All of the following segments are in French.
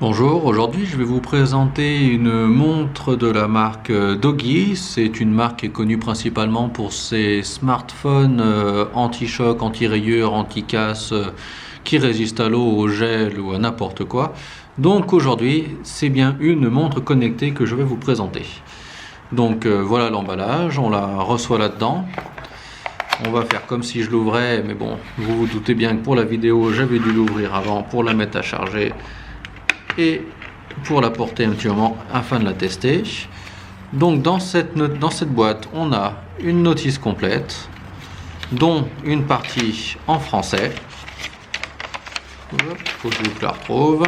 Bonjour, aujourd'hui je vais vous présenter une montre de la marque Doogee. C'est une marque qui est connue principalement pour ses smartphones anti-choc, anti-rayures, anti-casse, qui résistent à l'eau, au gel ou à n'importe quoi. Donc aujourd'hui c'est bien une montre connectée que je vais vous présenter. Donc voilà l'emballage, on la reçoit là-dedans. On va faire comme si je l'ouvrais, mais bon, vous vous doutez bien que pour la vidéo j'avais dû l'ouvrir avant pour la mettre à charger et pour la porter un petit moment afin de la tester. Donc dans cette boîte on a une notice complète dont une partie en français. Faut que je la retrouve.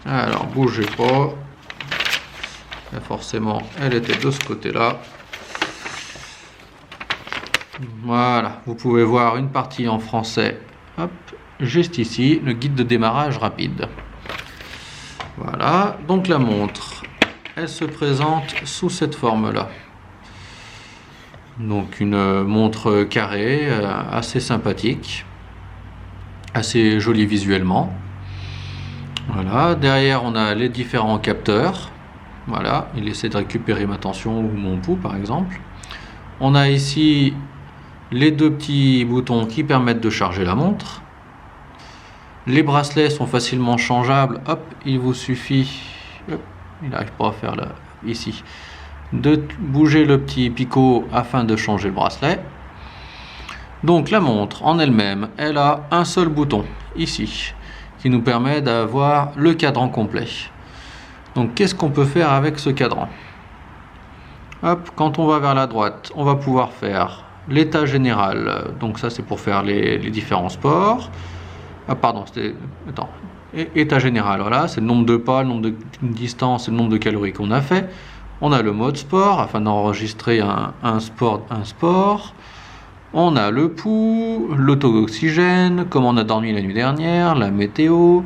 Alors bougez pas, là, forcément elle était de ce côté là. Voilà, vous pouvez voir une partie en français. Hop, juste ici, le guide de démarrage rapide. Voilà, donc la montre, elle se présente sous cette forme-là. Donc une montre carrée, assez sympathique, assez jolie visuellement. Voilà, derrière on a les différents capteurs. Voilà, il essaie de récupérer ma tension ou mon pouls par exemple. On a ici les deux petits boutons qui permettent de charger la montre. Les bracelets sont facilement changeables. Hop, il vous suffit, hop, il n'arrive pas à faire là, ici, de bouger le petit picot afin de changer le bracelet. Donc la montre en elle-même, elle a un seul bouton ici qui nous permet d'avoir le cadran complet. Donc qu'est-ce qu'on peut faire avec ce cadran? Hop, quand on va vers la droite, on va pouvoir faire l'état général, donc ça c'est pour faire les différents sports. Ah pardon, c'était... Attends. État général, voilà, c'est le nombre de pas, le nombre de distances et le nombre de calories qu'on a fait. On a le mode sport, afin d'enregistrer un sport. On a le pouls, le taux d'oxygène, comment on a dormi la nuit dernière, la météo,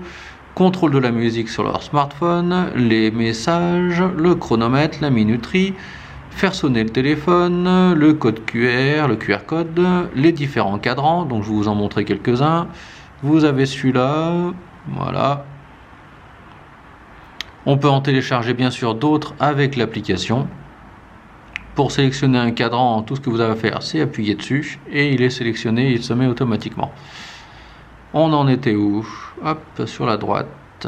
contrôle de la musique sur leur smartphone, les messages, le chronomètre, la minuterie, faire sonner le téléphone, le code QR, le QR code, les différents cadrans, donc je vais vous en montrer quelques-uns. Vous avez celui-là, voilà. On peut en télécharger bien sûr d'autres avec l'application. Pour sélectionner un cadran, tout ce que vous avez à faire, c'est appuyer dessus et il est sélectionné, il se met automatiquement. On en était où? Hop, sur la droite.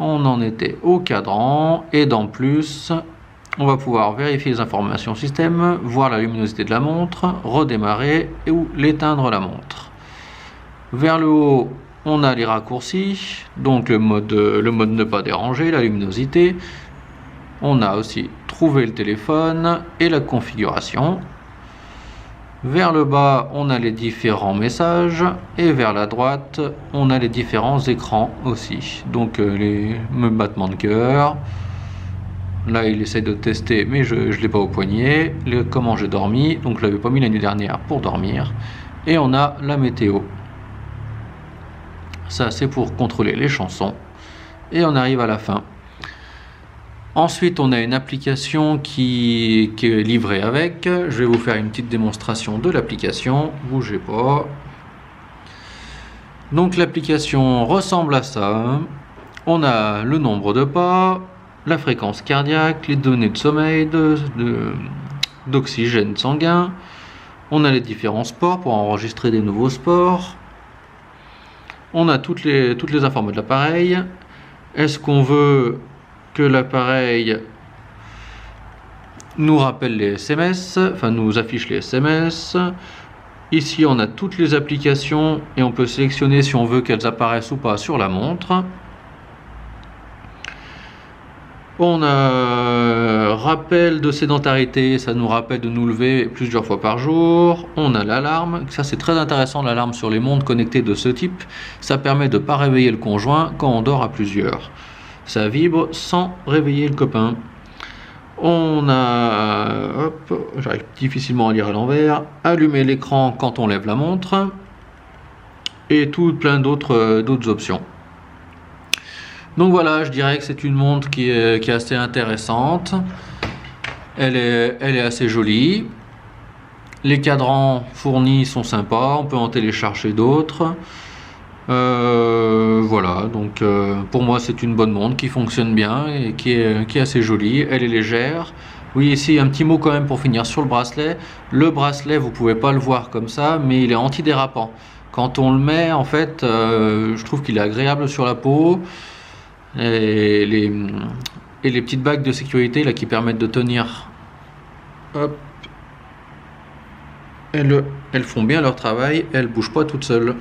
On en était au cadran et dans plus, on va pouvoir vérifier les informations système, voir la luminosité de la montre, redémarrer ou l'éteindre la montre. Vers le haut, on a les raccourcis, donc le mode ne pas déranger, la luminosité. On a aussi trouvé le téléphone et la configuration. Vers le bas, on a les différents messages et vers la droite, on a les différents écrans aussi. Donc les battements de cœur. Là, il essaie de tester, mais je ne l'ai pas au poignet. Comment j'ai dormi, donc je l'avais pas mis la nuit dernière pour dormir. Et on a la météo. Ça, c'est pour contrôler les chansons. Et on arrive à la fin. Ensuite, on a une application qui est livrée avec. Je vais vous faire une petite démonstration de l'application. Bougez pas. Donc l'application ressemble à ça. On a le nombre de pas, la fréquence cardiaque, les données de sommeil, d'oxygène sanguin. On a les différents sports pour enregistrer des nouveaux sports. On a toutes les informations de l'appareil. Est-ce qu'on veut que l'appareil nous rappelle les SMS, enfin nous affiche les SMS. Ici on a toutes les applications et on peut sélectionner si on veut qu'elles apparaissent ou pas sur la montre. On a rappel de sédentarité, ça nous rappelle de nous lever plusieurs fois par jour. On a l'alarme, ça c'est très intéressant, l'alarme sur les montres connectées de ce type. Ça permet de ne pas réveiller le conjoint quand on dort à plusieurs. Ça vibre sans réveiller le copain. On a, hop, j'arrive difficilement à lire à l'envers, allumer l'écran quand on lève la montre. Et plein d'autres options. Donc voilà, je dirais que c'est une montre qui est assez intéressante. Elle est assez jolie. Les cadrans fournis sont sympas, on peut en télécharger d'autres. Voilà, donc pour moi c'est une bonne montre qui fonctionne bien et qui est assez jolie. Elle est légère. Oui, ici un petit mot quand même pour finir sur le bracelet. Le bracelet, vous pouvez pas le voir comme ça, mais il est antidérapant. Quand on le met, en fait, je trouve qu'il est agréable sur la peau. Et les petites bagues de sécurité là qui permettent de tenir, hop, elles font bien leur travail, elles bougent pas toutes seules.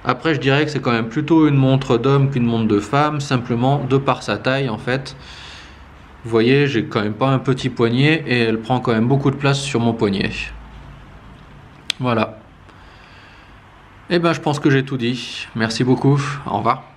Après, je dirais que c'est quand même plutôt une montre d'homme qu'une montre de femme, simplement de par sa taille en fait. Vous voyez, j'ai quand même pas un petit poignet et elle prend quand même beaucoup de place sur mon poignet. Voilà. Et ben, je pense que j'ai tout dit. Merci beaucoup. Au revoir.